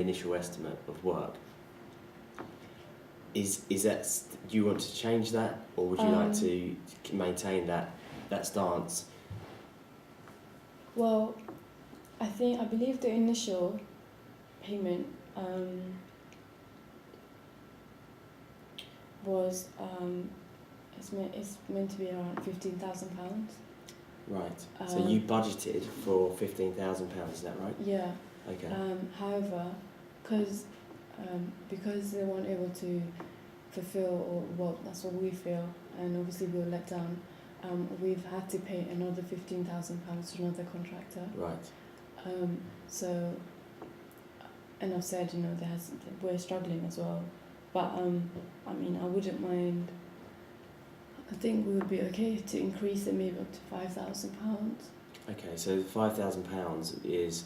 initial estimate of work. Is that, do you want to change that, or would you like to maintain that stance? Well, I believe the initial payment was it's meant to be around £15,000. Right. So you budgeted for £15,000, is that right? Yeah. Okay. However, because they weren't able to fulfill, or well, that's what we feel, and obviously we were let down. We've had to pay another £15,000 to another contractor. Right. So, and I've said, we're struggling as well. But I mean, I wouldn't mind. I think we would be okay to increase it maybe up to £5,000. Okay, so £5,000 is.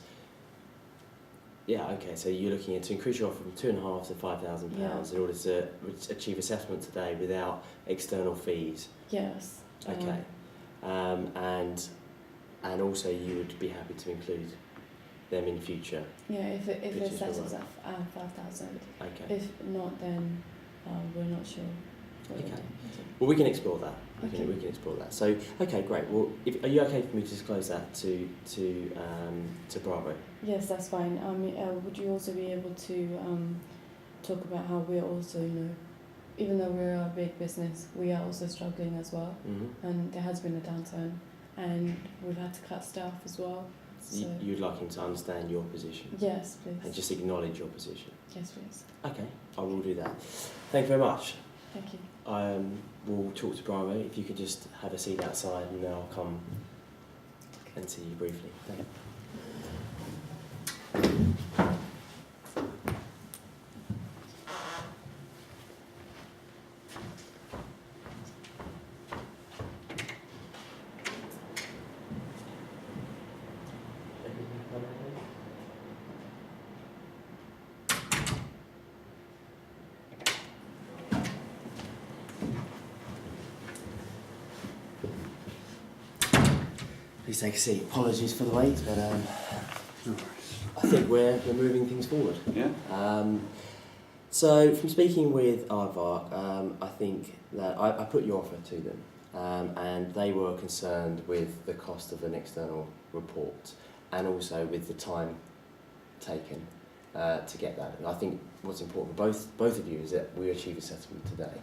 Yeah, okay, so you're looking at to increase your offer from £2,500 to £5,000 in order to achieve assessment today without external fees. Yes. Okay, and also you would be happy to include them in future. Yeah, if it settles at 5,000. Okay. If not, then we're not sure. Okay. Well, we can explore that. We can explore that. So, okay, great. Well, are you okay for me to disclose that to Bravo? Yes, that's fine. Would you also be able to talk about how we're also, even though we're a big business, we are also struggling as well, and there has been a downturn, and we've had to cut staff as well. So you'd like him to understand your position? Yes, please. And just acknowledge your position? Yes, please. Okay, I will do that. Thank you very much. Thank you. We'll talk to Bravo. If you could just have a seat outside, and then I'll come and see you briefly. Thank you. Please take a seat. Apologies for the wait, but I think we're moving things forward. Yeah. So from speaking with Aardvark, I think that I put your offer to them, and they were concerned with the cost of an external report and also with the time taken to get that. And I think what's important for both of you is that we achieve a settlement today.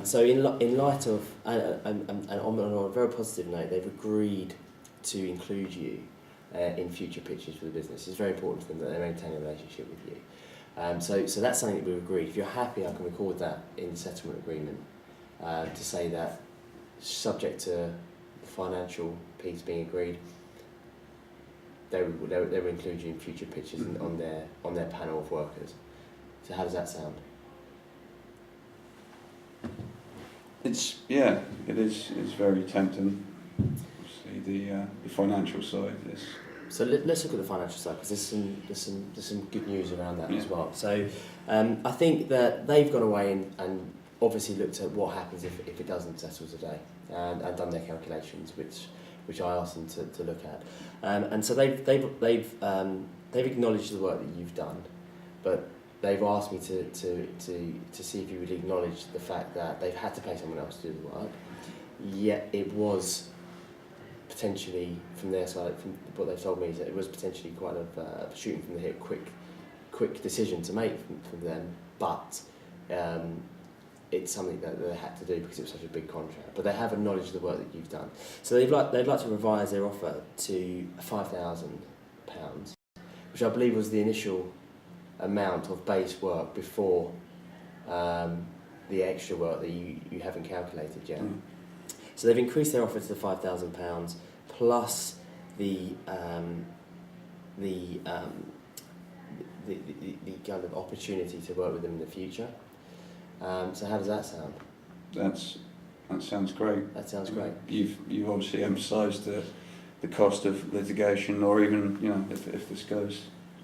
So in light of, and on a very positive note, they've agreed to include you in future pitches for the business. It's very important for them that they maintain a relationship with you. So that's something that we've agreed. If you're happy, I can record that in the settlement agreement to say that, subject to the financial piece being agreed, they will include you in future pitches on their panel of workers. So how does that sound? It is very tempting. Obviously, the financial side is. So let's look at the financial side, because there's some good news around that as well. So I think that they've gone away and obviously looked at what happens if it doesn't settle today, and done their calculations, which I asked them to look at, and so they've acknowledged the work that you've done, but they've asked me to see if you would acknowledge the fact that they've had to pay someone else to do the work, yet it was potentially, from their side, from what they've told me, is that it was potentially quite a shooting from the hip, quick decision to make from them, but it's something that they had to do because it was such a big contract. But they have acknowledged the work that you've done. So they'd like to revise their offer to £5,000, which I believe was the initial amount of base work before the extra work that you haven't calculated yet. So they've increased their offer to the £5,000 plus the kind of opportunity to work with them in the future. So how does that sound? That sounds great. That sounds great. You've obviously emphasised the cost of litigation, or even if this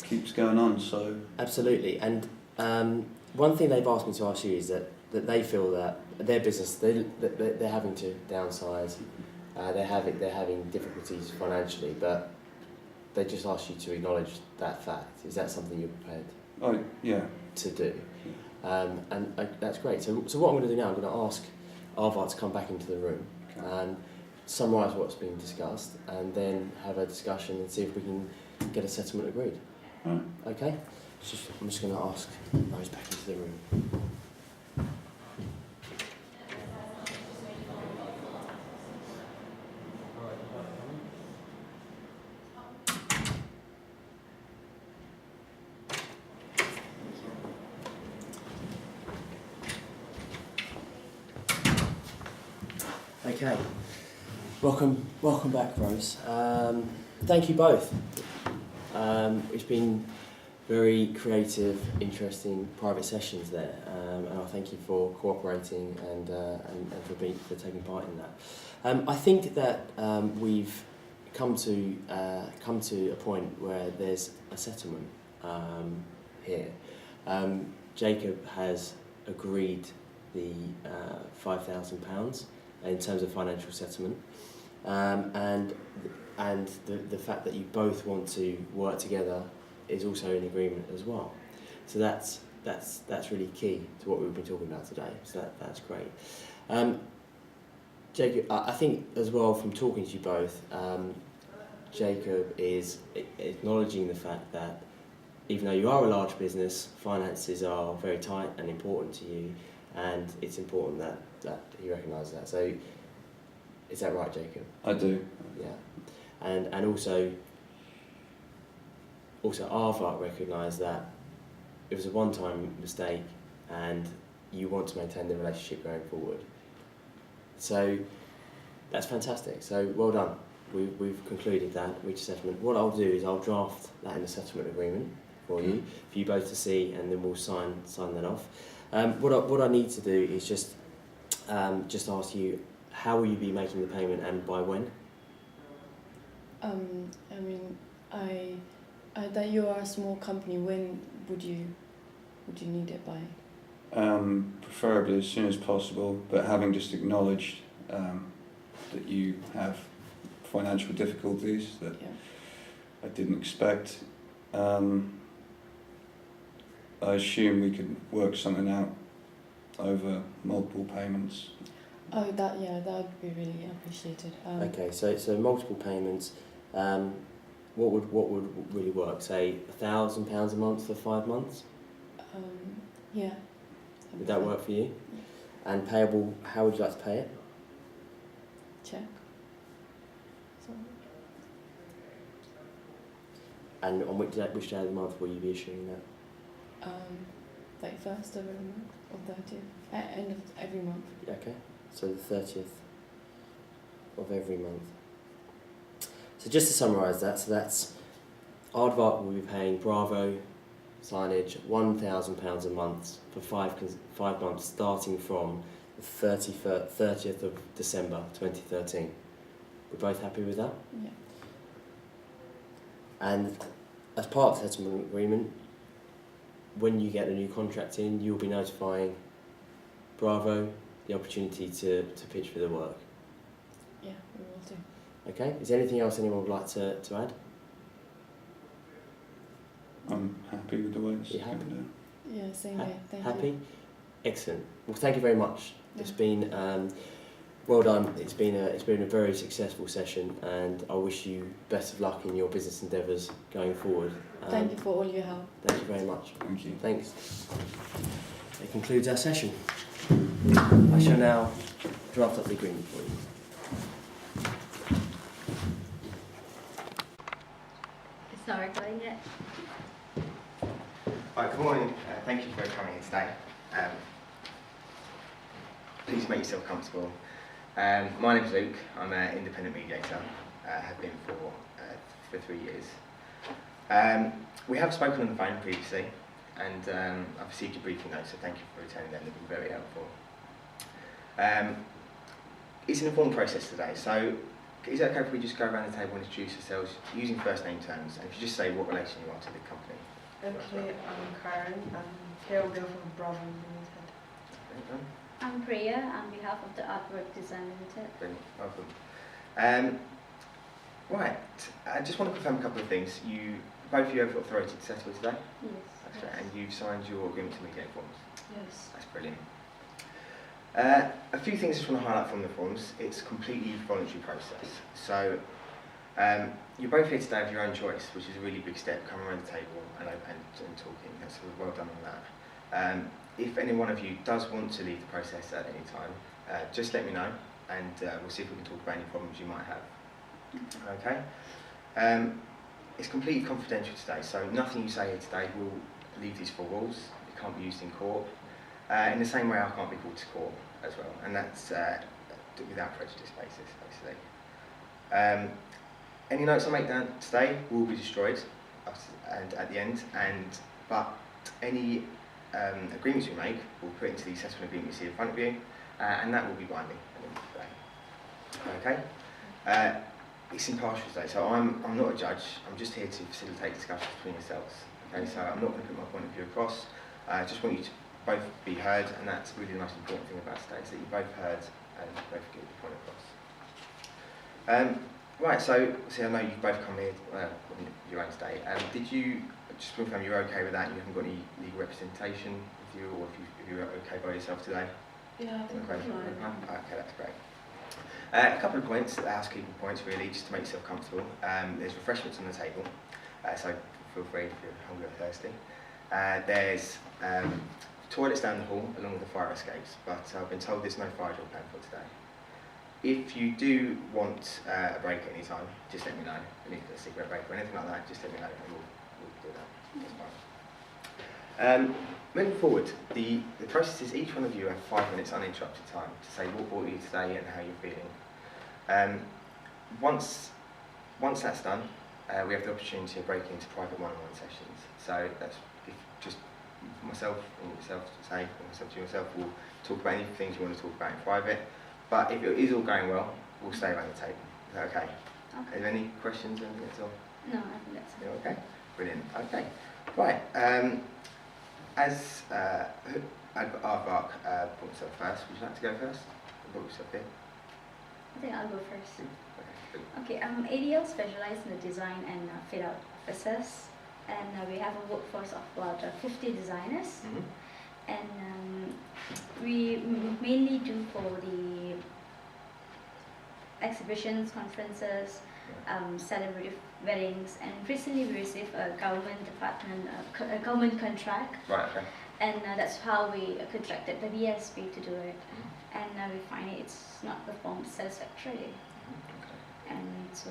keeps going on. So absolutely. And one thing they've asked me to ask you is that they feel that their business they're having to downsize. They're having difficulties financially, but they just asked you to acknowledge that fact. Is that something you're prepared to do? And that's great. So what I'm going to do now, I'm going to ask Arvar to come back into the room and summarise what's been discussed, and then have a discussion and see if we can get a settlement agreed. Right. Okay? I'm just going to ask Rose back into the room. Okay, welcome back, Rose. Thank you both. It's been very creative, interesting private sessions there, and I thank you for cooperating and for taking part in that. I think that we've come to a point where there's a settlement here. Jacob has agreed the £5,000 in terms of financial settlement, and the fact that you both want to work together is also in agreement as well. So that's really key to what we've been talking about today. So that's great. Jacob, I think as well from talking to you both, Jacob is acknowledging the fact that even though you are a large business, finances are very tight and important to you, and it's important that he recognises that. So, is that right, Jacob? I do. Yeah, and also Arvar recognised that it was a one-time mistake, and you want to maintain the relationship going forward. So that's fantastic. So well done. We've concluded that, reached a settlement. What I'll do is I'll draft that in a settlement agreement for you both to see, and then we'll sign that off. What I need to do is just ask you, how will you be making the payment and by when? That you are a small company, when would you need it by? Preferably as soon as possible, but having just acknowledged that you have financial difficulties that I didn't expect, I assume we could work something out over multiple payments. Oh, that would be really appreciated. Okay, so multiple payments. What would really work? Say £1,000 a month for 5 months. Yeah. Would that work for you? Yeah. And payable? How would you like to pay it? Check. So. And on which day of the month will you be issuing that? 31st of every month, or 30th, end of every month. Okay, so the 30th of every month. So just to summarise that, so that's Aardvark will be paying Bravo signage £1,000 a month for 5 months, starting from the 30th of December 2013. We're both happy with that? Yeah. And as part of the settlement agreement, when you get a new contract in, you'll be notifying Bravo the opportunity to pitch for the work. Yeah, we will do. Okay, is there anything else anyone would like to add? I'm happy with the way this is happy? going down. Yeah, same here. Thank happy? you. Excellent. Well, thank you very much. Yeah. It's been well done. It's been a very successful session, and I wish you best of luck in your business endeavours going forward. Thank you for all your help. Thank you very much. Thank you. Thanks. That concludes our session. I shall now draft up the agreement for you. Sorry, going yet? Right, good morning. Thank you for coming in today. Please make yourself comfortable. My name is Luke. I'm an independent mediator. Have been for 3 years. We have spoken on the phone previously, and I've received your briefing notes, so thank you for returning them. They've been very helpful. It's an informal process today, so is it okay if we just go around the table and introduce ourselves using first name terms, and if you just say what relation you are to the company? Okay, I'm Karen. I'm shareholder from Bravo Limited. I'm Priya on behalf of the Artwork Design Limited. Brilliant, welcome. Right, I just want to confirm a couple of things. Both of you have authority to settle today? Yes. That's right. And you've signed your agreement to mediate forms? Yes. That's brilliant. A few things I just want to highlight from the forms. It's a completely voluntary process. So you're both here today of your own choice, which is a really big step, coming around the table and talking. That's well done on that. If any one of you does want to leave the process at any time, just let me know, and we'll see if we can talk about any problems you might have. Okay? It's completely confidential today, so nothing you say here today will leave these four walls. It can't be used in court. In the same way, I can't be called to court as well, and that's without prejudice basis, basically. Any notes I make down today will be destroyed and at the end, but any agreements we make, we'll put into the settlement agreement you see in front of you, and that will be binding at the end of the day. Okay? It's impartial today, so I'm not a judge. I'm just here to facilitate discussions between yourselves. Okay, so I'm not going to put my point of view across. I just want you to both be heard, and that's really the most important thing about today, is that you both heard and both get your point across. Right, so I know you've both come here on your own today. Did you just confirm you're okay with that? You haven't got any legal representation with you, or if you're okay by yourself today? Yeah, I think Okay, we're fine. okay, that's great. A couple of points, housekeeping points really, just to make yourself comfortable. There's refreshments on the table, so feel free if you're hungry or thirsty. There's toilets down the hall along with the fire escapes, but I've been told there's no fire drill planned for today. If you do want a break at any time, just let me know. If you need a cigarette break or anything like that, just let me know and we'll do that. That's fine. Moving forward, the process is each one of you have 5 minutes uninterrupted time to say what brought you today and how you're feeling. Once that's done, we have the opportunity of breaking into private one-on-one sessions. So that's just myself and yourself to say, or myself to yourself, we'll talk about any things you want to talk about in private. But if it is all going well, we'll stay around the table. Is that okay? Okay. Are there any questions or anything at all? No, I think that's Yeah, okay, brilliant. Okay, right. As Aardvark put himself first, would you like to go first? Put yourself here. I think I'll go first. Okay. Okay, ADL specializes in the design and fit-out officers, and we have a workforce of about 50 designers. Mm-hmm. And we mainly do for the exhibitions, conferences, celebrity weddings, and recently we received a government contract. Right. Okay. And that's how we contracted the VSP to do it. And we find it's not performed satisfactorily. Okay. And so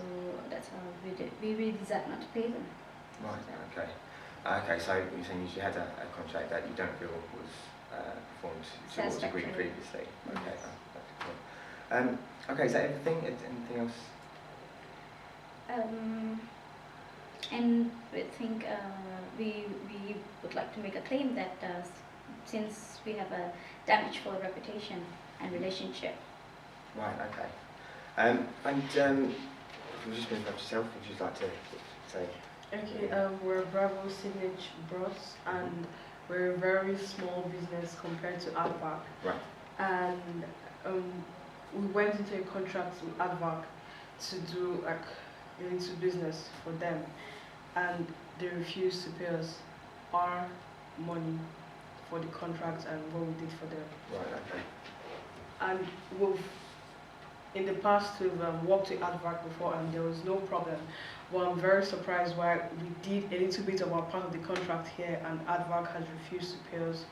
that's how we did. We really decided not to pay them. Right. Okay. Okay. So you're saying you had a contract that you don't feel was performed to what was agreed previously. Okay. That's cool. Okay. Is that everything? Anything else? And we think we would like to make a claim that since we have a damage for reputation and relationship. Right. Okay. And if you just been about yourself, would you like to say? Okay, we're Bravo Signature Bros, and we're a very small business compared to Aardvark. Right. And we went into a contract with Aardvark to do like into business for them, and they refused to pay us our money for the contract and what we did for them. Right. Okay. And in the past we've worked with Aardvark before, and there was no problem. Well, I'm very surprised why we did a little bit of our part of the contract here, and Aardvark has refused to pay us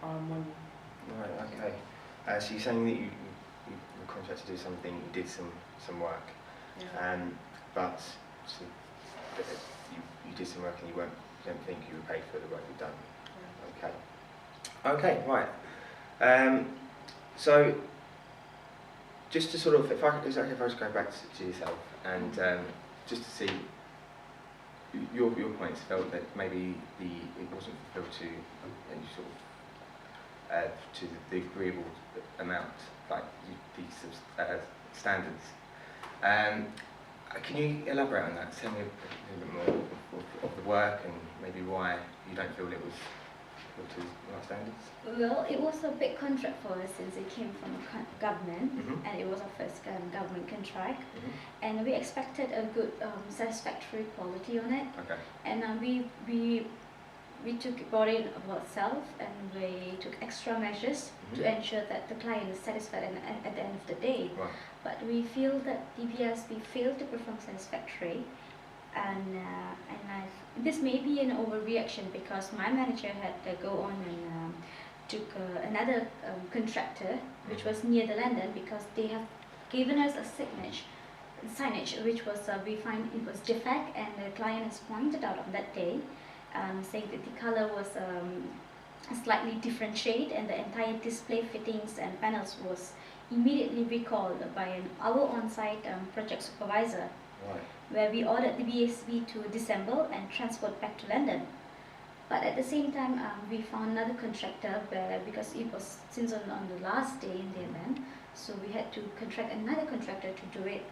our money. Right. Okay. So you're saying that you were contracted to do something, you did some work, Yeah. but so you did some work and you don't think you were paid for the work you've done. Yeah. Okay. Okay. Right. So just to sort of, if I just go back to yourself and just to see your points, felt that maybe it wasn't fulfilled to any sort of to the agreeable amount, like the standards. Can you elaborate on that? Tell me a little bit more of the work and maybe why you don't feel it was difficulties with our standards? Well, it was a big contract for us since it came from government, Mm-hmm. and it was our first government contract, Mm-hmm. and we expected a good satisfactory quality on it, Okay. and we brought it upon ourselves, and we took extra measures to Mm-hmm. ensure that the client is satisfied at the end of the day. Right. But we feel that DBSB failed to perform satisfactory, and this may be an overreaction because my manager had to go on and took another contractor, which was near the London, because they have given us a signage which was we find it was defect, and the client has pointed out on that day, saying that the color was a slightly different shade, and the entire display fittings and panels was immediately recalled by our on-site project supervisor, Right. where we ordered the BSB to disassemble and transport back to London. But at the same time, we found another contractor where, because it was since on the last day in the event, so we had to contract another contractor to do it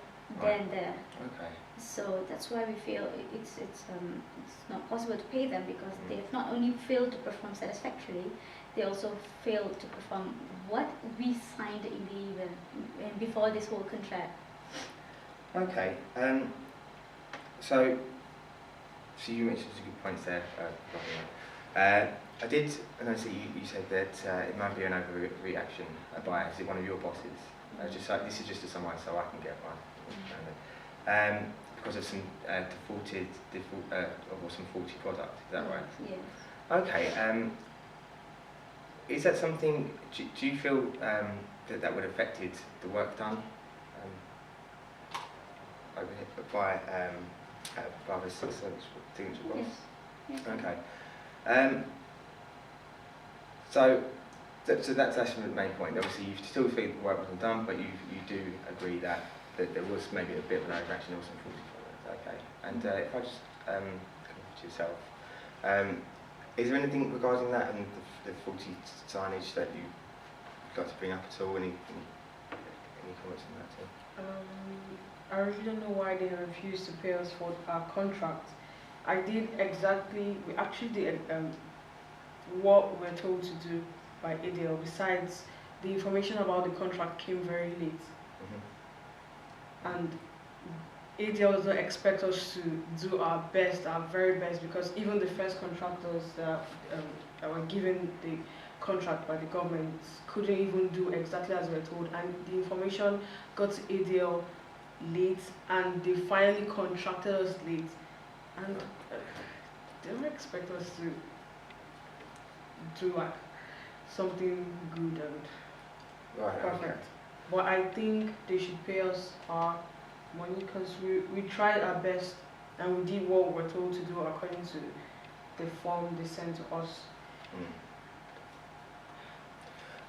there and there. Okay. So that's why we feel it's not possible to pay them, because they have not only failed to perform satisfactorily, they also failed to perform what we signed in the event before this whole contract. Okay. So you mentioned some good points there. I did notice that you said that it might be an overreaction by, is it one of your bosses? Just like, this is just a summary so I can get one. Because of some some faulty product. Is that right? Yes. Okay. Is that something? Do you feel that would have affected the work done over here by the signature boss? Yes. Okay. So that's actually the main point. Obviously, you still feel the work wasn't done, but you do agree that there was maybe a bit of an overreaction or some faulty product. Okay. And if I just come to yourself, is there anything regarding that and the faulty signage that you'd like to bring up at all? Any comments on that too? I really don't know why they refused to pay us for our contract. I did exactly, we actually did what we're told to do by ADL. Besides, the information about the contract came very late. And ADL does not expect us to do our best, our very best, because even the first contractors that were given the contract by the government couldn't even do exactly as we were told, and the information got to ADL late, and they finally contracted us late, and they don't expect us to do like something good and perfect. Okay. But I think they should pay us our money, because we tried our best and we did what we were told to do according to the form they sent to us.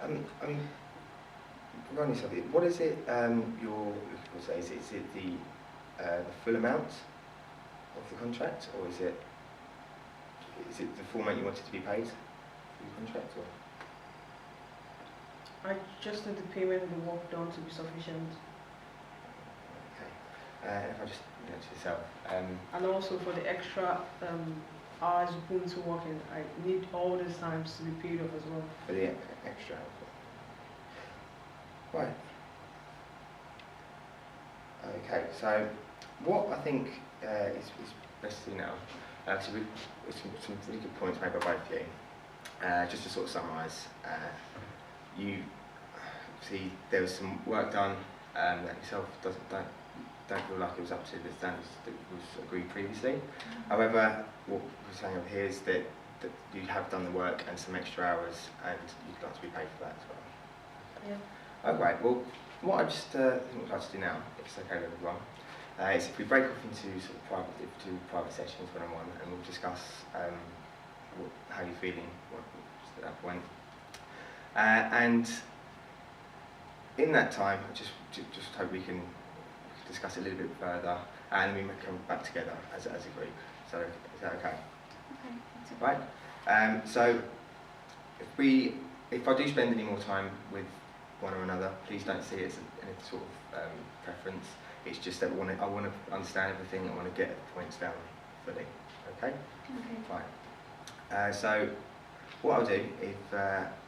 I mean, run yourself. What is it you're looking for? Is it the full amount of the contract, or is it the full amount you wanted to be paid for your contract? Or? I just need the payment and the work done to be sufficient. Okay. If I just to yourself. And also for the extra hours you put into working, I need all these times to be paid off as well. For the extra. Right. Okay. So what I think is best to do now. So some really good points made by both of you. Just to sort of summarise. You see there was some work done that yourself don't feel like it was up to the standards that was agreed previously. However, what we're saying over here is that you have done the work and some extra hours, and you'd like to be paid for that as well. Yeah. Okay, well, what I just think we'd like to do now, if it's okay with everyone, is if we break off into sort of private sessions one-on-one, and we'll discuss how you're feeling just at that point. And in that time, I just hope we can discuss it a little bit further, and then we may come back together as a group. So is that okay? Okay. Right. So if I do spend any more time with one or another, please don't see it as any sort of preference. It's just that I want to understand everything. I want to get the points down fully. Okay. Okay. Right. So what I'll do, if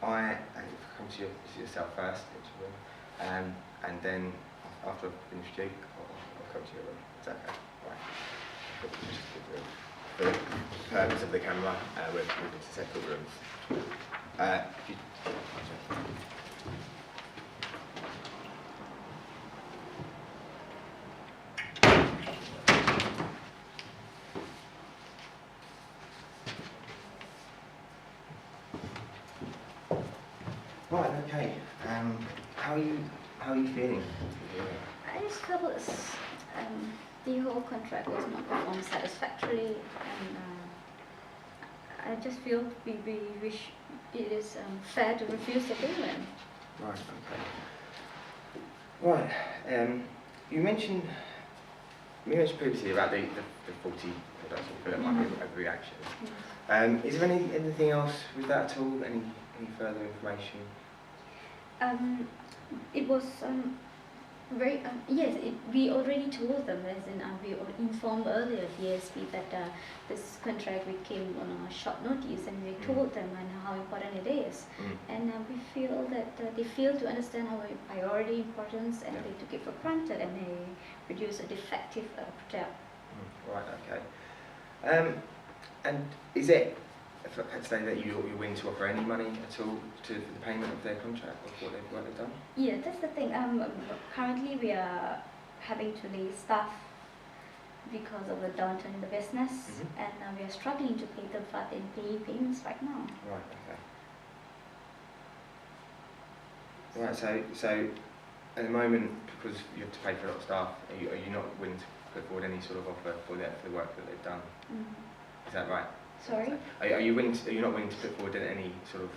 I come to yourself first, and then after I've finished you, I'll come to your room. Is that okay? Right. For the purpose of the camera, we're moving to separate rooms. If you, right, okay. How are you feeling? I just feel the whole contract was not performed satisfactorily, and I just feel we wish it is fair to refuse the payment. Right, okay. Right, you mentioned previously about the 40 products, you feel it might be a reaction. Yes. Is there anything else with that at all? Any further information? It was very yes. We already told them, as in we informed earlier DSP that this contract we came on a short notice, and we told them and how important it is. And we feel that they failed to understand our priority importance, and they took it for granted, and they produced a defective product. Right. Okay. And is it fair to say that you're willing to offer any money at all for the payment of their contract or what they've done? Yeah, that's the thing. Currently we are having to lay staff because of the downturn in the business, and we are struggling to pay them for the payments right now. Right. Okay. Right. So at the moment, because you have to pay for a lot of staff, are you not willing to put forward any sort of offer for the work that they've done? Is that right? Sorry? Are you not willing to put forward any sort of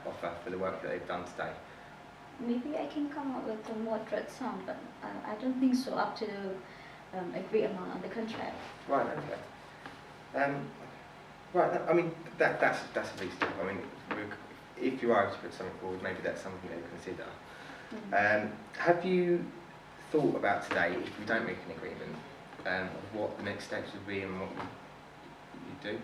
offer for the work that they've done today? Maybe I can come up with a moderate sum, but I don't think so, up to the agreed amount on the contract. Right, okay. Right, I mean, that's at least, I mean, if you are to put something forward, maybe that's something they consider. Have you thought about today, if we don't make an agreement, what the next steps would be and what you'd do?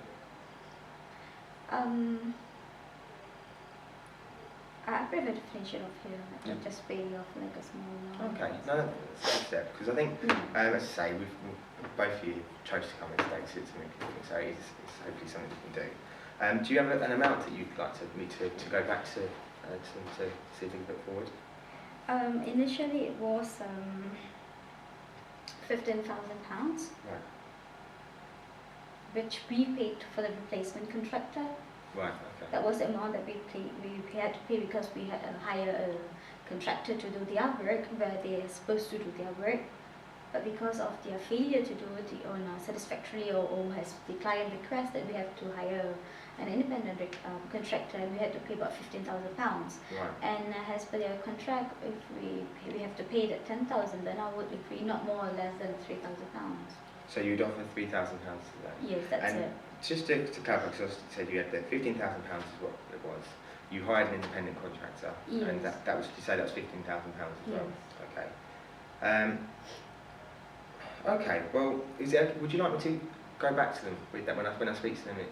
I prefer to finish it off here, like just pay off like a small amount. Okay, no, that's a good step, because I think, as I say, we've both of you chose to come in today to make a meeting, so it's hopefully something we can do. Do you have an amount that you'd like me to go back to see if we can put forward? Initially it was £15,000, Right. which we paid for the replacement contractor. Right, okay. That was the amount that we had to pay because we had to hire a contractor to do their work where they are supposed to do their work. But because of their failure to do it satisfactorily, or as the client requested, we have to hire an independent contractor, and we had to pay about £15,000. Right. And as per their contract, if we have to pay that 10,000, then I would agree not more or less than £3,000. So you'd offer £3,000 today? Yes, that's and it. Just to clarify, because I said you had that £15,000 is what it was. You hired an independent contractor, yes. and that was, you say that was £15,000 as well. Yes. Okay. Okay. Well, would you like me to go back to them with that when I speak to them in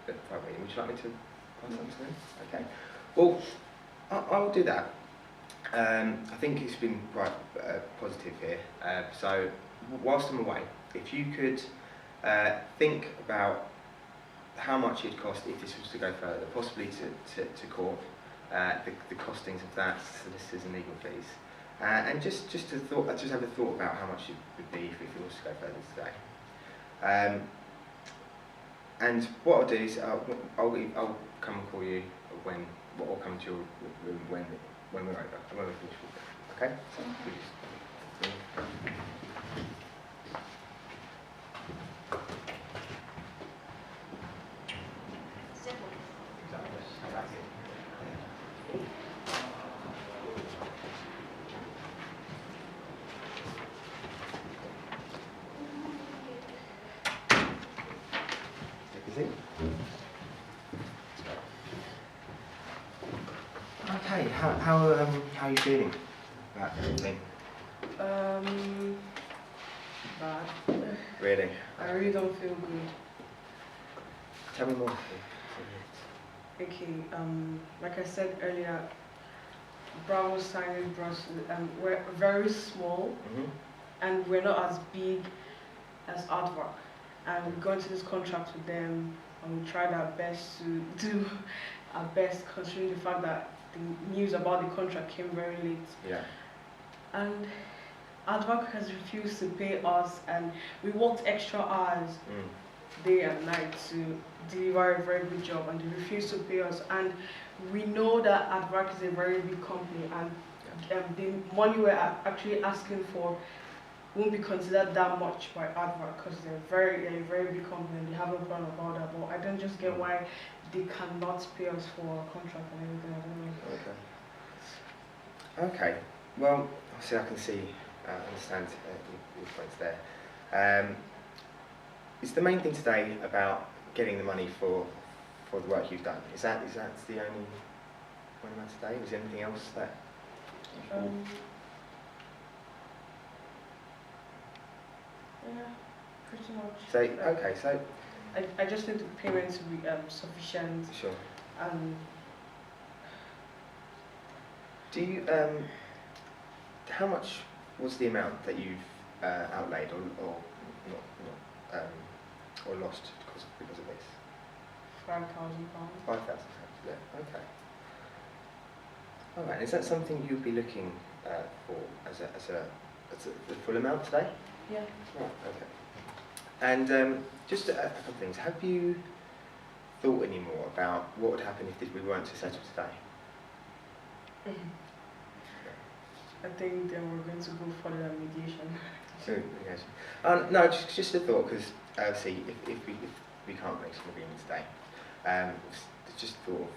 the private meeting? Would you like me to pass on to them? Okay. Well, I'll do that. I think it's been quite positive here. So whilst I'm away, if you could think about how much it'd cost if this was to go further, possibly to court, the costings of that, solicitors and legal fees, and just have a thought about how much it would be if it was to go further today. And what I'll do is I'll come and call you or come to your room when we're over, when we're finished with it. Okay? Okay, how are you feeling about everything? Bad. Really? I really don't feel good. Tell me more. Okay, like I said earlier, Bravo signing bros, we're very small and we're not as big as Aardvark. And we got into this contract with them and we tried our best to do our best, considering the fact that the news about the contract came very late. Yeah. And Aardvark has refused to pay us, and we worked extra hours day and night to deliver a very good job, and they refused to pay us. And we know that Aardvark is a very big company, and the money we're actually asking for won't be considered that much by Aardvark because they're a very big company and they have no plan about that. But I don't just get why they cannot pay us for our contract and everything. I don't know. Okay. Well, obviously I can see, understand your points there. Is the main thing today about getting the money for the work you've done? Is that the only point about today? Was there anything else that? Yeah, pretty much. So okay, so I just need the payment to be sufficient. sure. Do you how much was the amount that you've outlaid or lost because of this? £5,000. £5,000. Yeah. Okay. All right. Is that something you'd be looking for as the full amount today? Yeah. Right. Okay. And just a couple of things. Have you thought any more about what would happen if we weren't to settle today? I think then we're going to go for the mediation. So, yes. No, just a thought, because see, if we can't make some agreement today, just thought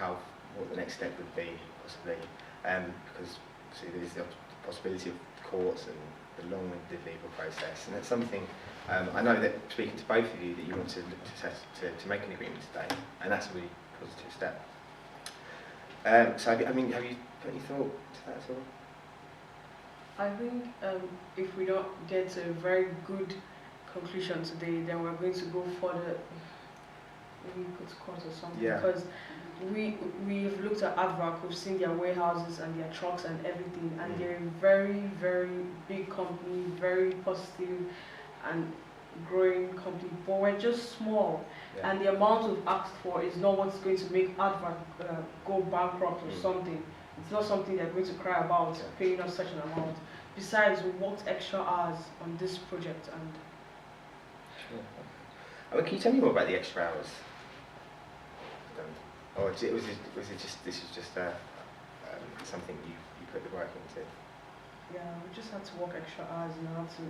of what the next step would be, possibly, because see, there's the possibility of courts and the long-winded legal process, and that's something I know that speaking to both of you that you want to make an agreement today, and that's a really positive step. So, have you put any thought to that at all? I think if we don't get a very good conclusion today, then we're going to go for the maybe go to court or something. Yeah. Because we've looked at Aardvark, we've seen their warehouses and their trucks and everything, and they're a very, very big company, very positive and growing company. But we're just small, and the amount we've asked for is not what's going to make Aardvark go bankrupt or something. It's not something they're going to cry about, paying us such an amount. Besides, we worked extra hours on this project, and sure. I mean, can you tell me more about the extra hours? Or was it just this is just something you put the work into? yeah, we just had to work extra hours in order to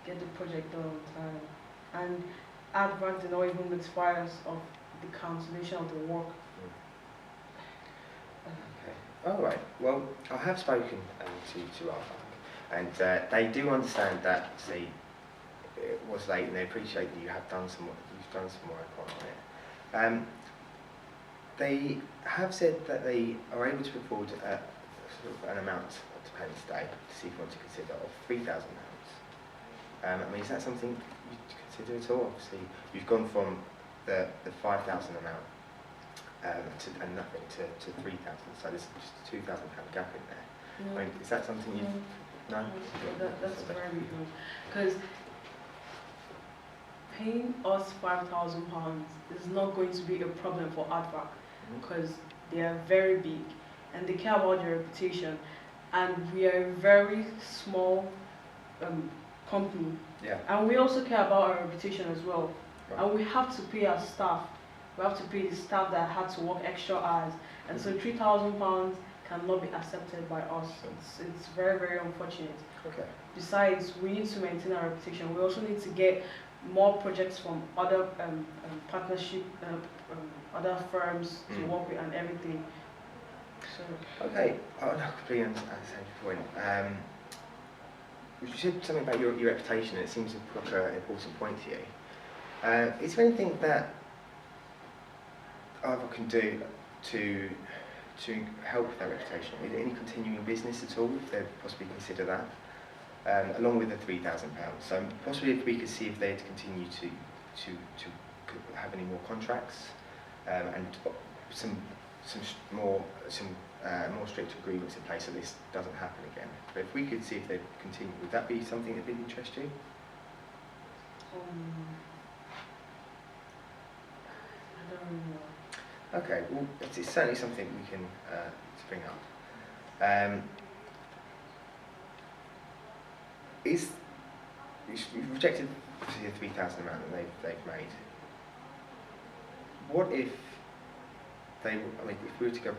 get the project done on time. And Aardvark did not even notify us of the cancellation of the work. Okay. All right. Well, I have spoken to Aardvark, and they do understand that. See, it was late, and they appreciate that you've done some work on it. They have said that they are able to put forward sort of an amount to pay today to see if you want to consider of £3,000. I mean, is that something you'd consider at all? Obviously, you've gone from the 5,000 amount and nothing to 3,000, so there's just a £2,000 gap in there. No. I mean, is that something you? No. That's very good, because paying us £5,000 is not going to be a problem for Aardvark, because they are very big and they care about their reputation, and we are a very small company, and we also care about our reputation as well. Right. And we have to pay our staff. We have to pay the staff that had to work extra hours, and so £3,000 cannot be accepted by us. It's very, very unfortunate. Okay. Besides, we need to maintain our reputation. We also need to get more projects from other partnership, other firms to work with and everything. So. Okay, I completely understand your point. You said something about your reputation, and it seems like an important point to you. Is there anything that Aardvark can do to help with their reputation? Is there any continuing business at all, if they'd possibly consider that, along with the £3,000? So possibly if we could see if they'd continue to have any more contracts, and some more strict agreements in place so this doesn't happen again. But if we could see if they continue, would that be something that would interest you? I don't really know. Okay, well, it's certainly something we can bring up. You've rejected the 3,000 amount that they've made. What if they? I mean, if we were to go,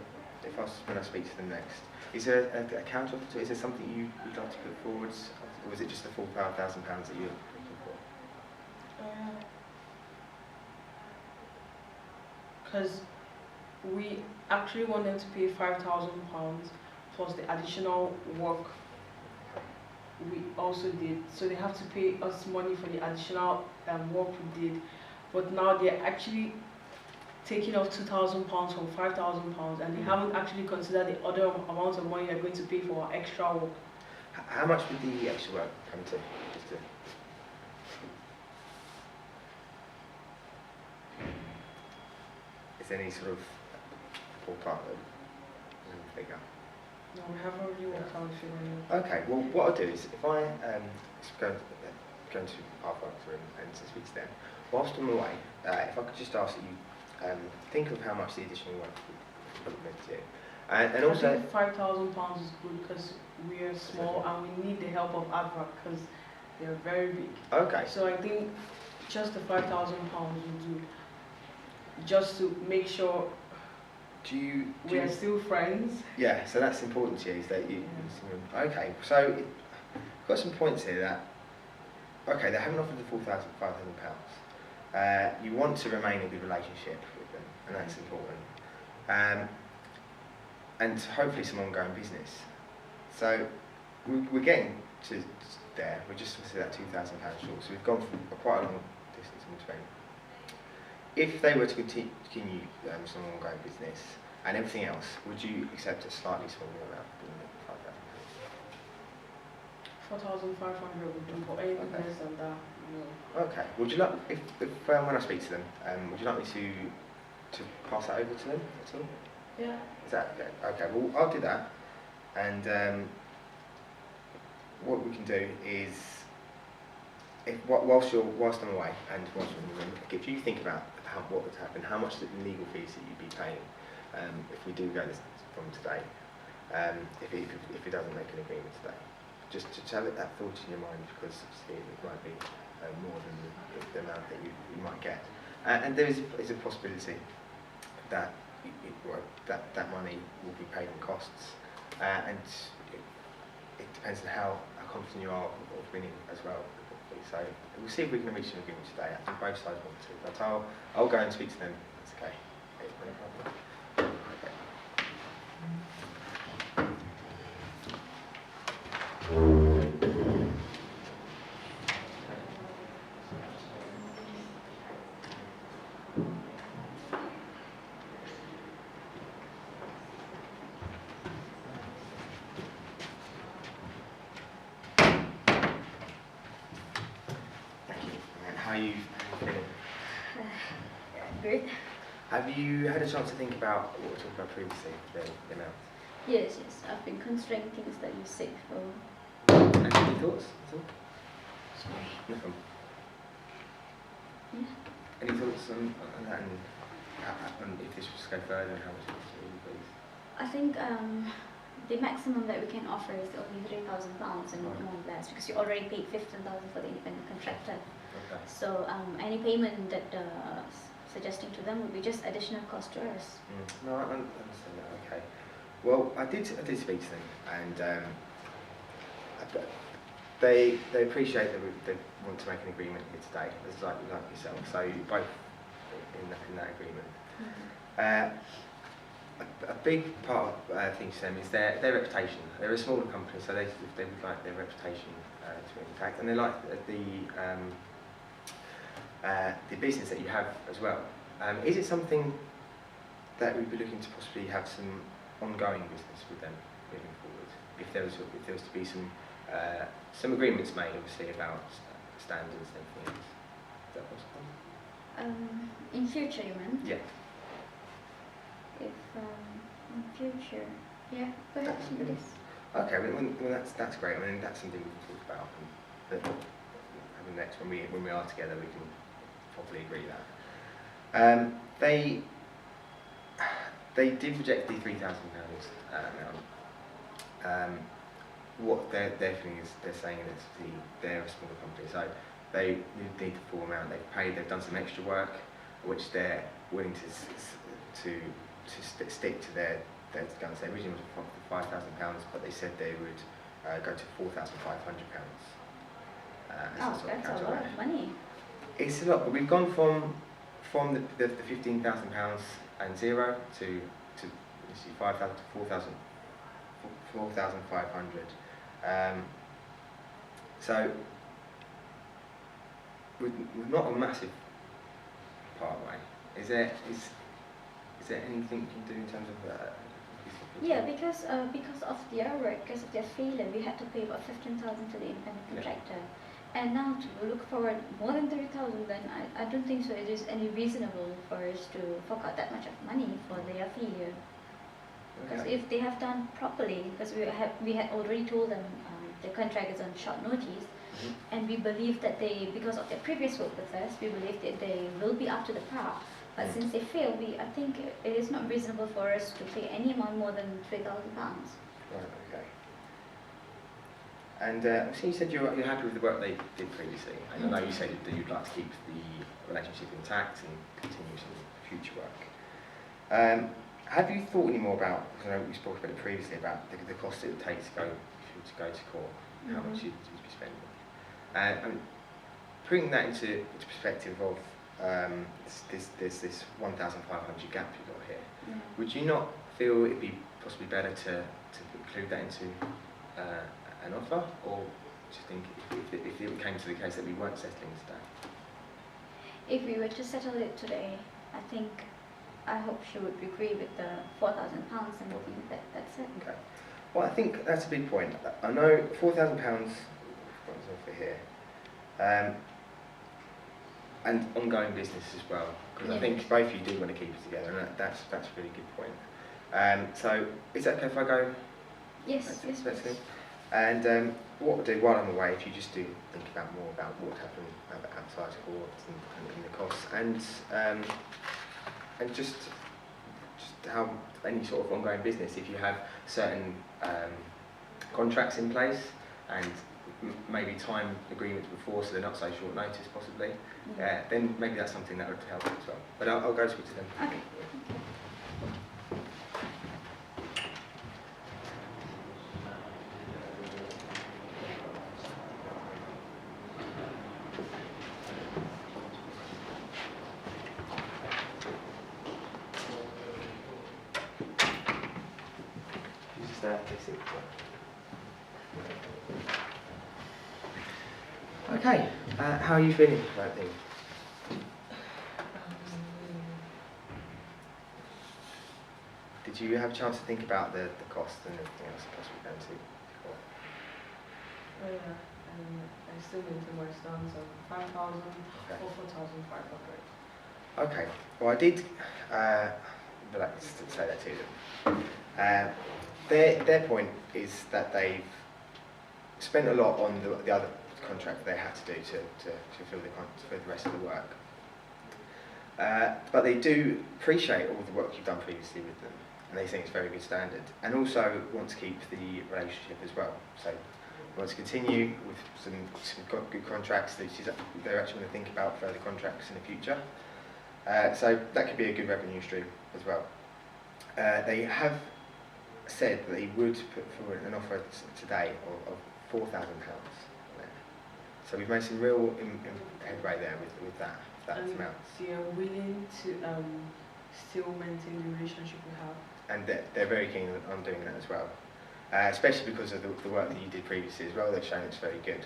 when I speak to them next, is there a counter offer to it? Is there something you'd like to put forwards, or is it just the full £5,000 that you're looking for? Because we actually want them to pay £5,000 plus the additional work we also did. So they have to pay us money for the additional work we did. But now they're actually taking off £2,000 from £5,000, and they haven't actually considered the other amount of money they're going to pay for our extra work. How much would the extra work come to? Is there any sort of ballpark figure? No, we haven't really worked out the figure. Okay, well, what I'll do is, if I go into our work room and speak to them, whilst I'm away, if I could just ask that you think of how much the additional work would be to. And also, £5,000 is good because we are small and we need the help of ADVAC because they're very big. Okay. So I think just the £5,000 will do, just to make sure we are still friends. Yeah, so that's important to you, is that you. Yeah. Okay, so we've got some points here that. Okay, they haven't offered the full £5,000. You want to remain in a good relationship with them, and that's important. And hopefully some ongoing business. So we're getting to there. We're just that £2,000 short. So we've gone from quite a long distance in between. If they were to continue some ongoing business and everything else, would you accept a slightly smaller amount than the £5,000? 4,500 would do, but anything less than that, no. Okay. Would you like, if when I speak to them, would you like me to pass that over to them at all? Yeah. Is that okay? Okay. Well, I'll do that, and what we can do is, whilst I'm away and whilst I'm in the room, if you think about what would happen, how much is the legal fees that you'd be paying if we do go this from today, if it doesn't make an agreement today. Just to have that thought in your mind, because it might be more than the amount that you might get. And there is a possibility that that money will be paid in costs, and it depends on how confident you are of winning as well. So we'll see if we can reach an agreement today. I think both sides want to, but I'll go and speak to them. That's okay. Okay. How are you feeling? Good. Have you had a chance to think about what we talked about previously, the amount? Yes. I've been considering things that you said before. Any thoughts at all? Sorry. No problem. Yeah. Any thoughts on that, and if this was to go further, and how much it would be, please? I think the maximum that we can offer is only £3,000 and more or less, because you already paid $15,000 for the independent contractor. Okay. So any payment that suggesting to them would be just additional cost to us. No, I understand that. Okay. Well, I did speak to them, and they appreciate that they want to make an agreement here today, as like yourself. So you're both in that agreement. A big part of things to them is their reputation. They're a smaller company, so they would like their reputation to be intact, and they like the business that you have as well. Is it something that we'd be looking to possibly have some ongoing business with them moving forward? If there was to be some agreements made, obviously, about standards and things. Is that possible? In future, you mean? Yeah. Hertfordshire. Yeah, perhaps in this. Okay, well that's great. I mean, that's something we can talk about. And having next when we are together, we can probably agree that. They did reject the £3,000 amount. What their thing is, they're saying that they're a smaller company, so they need the full amount. They've done some extra work, which they're willing to stick to their guns. They originally wanted £5,000, but they said they would go to £4,500. That's a lot of money. It's a lot, but we've gone from the £15,000 and zero to 5,000 to 4,500. So we're not a massive part way. Is there anything you can do in terms of that? Yeah, because of their work, because of their failure, we had to pay about 15,000 to the independent contractor. And now to look forward more than 30,000, then I don't think so it is any reasonable for us to fork out that much of money for their failure. Because if they have done properly, because we had already told them the contract is on short notice, and we believe that because of their previous work with us, we believe that they will be up to the par. But since they failed, I think it is not reasonable for us to pay any amount more than £3,000. Right. Okay. And so you said you're happy with the work they did previously, and I know you said that you'd like to keep the relationship intact and continue some future work. Have you thought any more about, because I know we spoke about it previously, about the cost it would take to go to court, how much you'd be spending? And putting that into perspective of this 1,500 gap you've got here, would you not feel it'd be possibly better to include that into an offer, or do you think if it came to the case that we weren't settling today? If we were to settle it today, I hope she would agree with the £4,000 and think that's it. Okay. Well, I think that's a big point. I know £4,000 for here, and ongoing business as well, because I think both of you do want to keep it together, and that's a really good point. So is that okay if I go? Yes, yes. And what we'll do while I'm away, if you just do think more about what happened outside court and the costs, and just how any sort of ongoing business, if you have certain contracts in place and maybe time agreements before, so they're not so short notice possibly, then maybe that's something that would help as well. But I'll go speak to them. Okay. Okay, how are you feeling about things? Did you have a chance to think about the cost and everything else possibly going to court? Yeah, I still need to my stance of 5,000 or 4,500. Okay, well I did like to say that to them. Their point is that they've spent a lot on the other contract they had to do to fulfil the rest of the work. But they do appreciate all the work you've done previously with them, and they think it's very good standard, and also want to keep the relationship as well. So they want to continue with some good contracts. They're actually going to think about further contracts in the future. So that could be a good revenue stream as well. They have said that they would put forward an offer today of £4,000. So we've made some real headway there with that amount. They are willing to still maintain the relationship we have. And they're very keen on doing that as well, especially because of the work that you did previously as well. They've shown it's very good.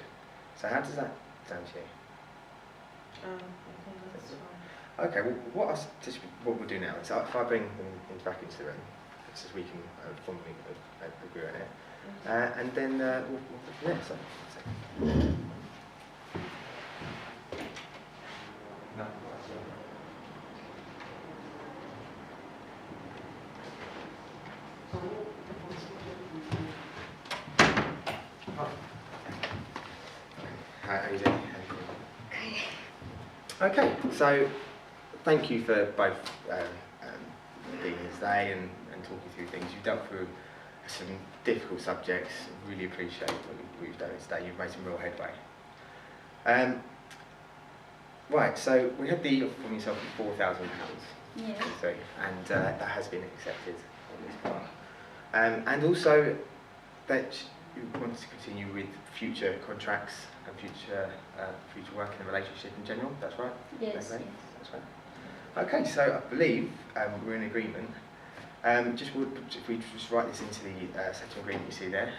So how does that sound to you? I think that's fine. Okay, well, what we'll do now is if I bring them back into the room, so we can formally agree on it, and then we'll go from there. So. So Okay, so thank you for both being here today and talking through things. You've dealt through some difficult subjects. Really appreciate what we've done today. You've made some real headway. Right, so we had the offer from yourself of £4,000. Yes. And that has been accepted on this part. And also that you want to continue with future contracts and future work in the relationship in general, that's right? Yes, Okay. yes. That's right. Okay, so I believe we're in agreement. If we just write this into the settlement agreement you see there,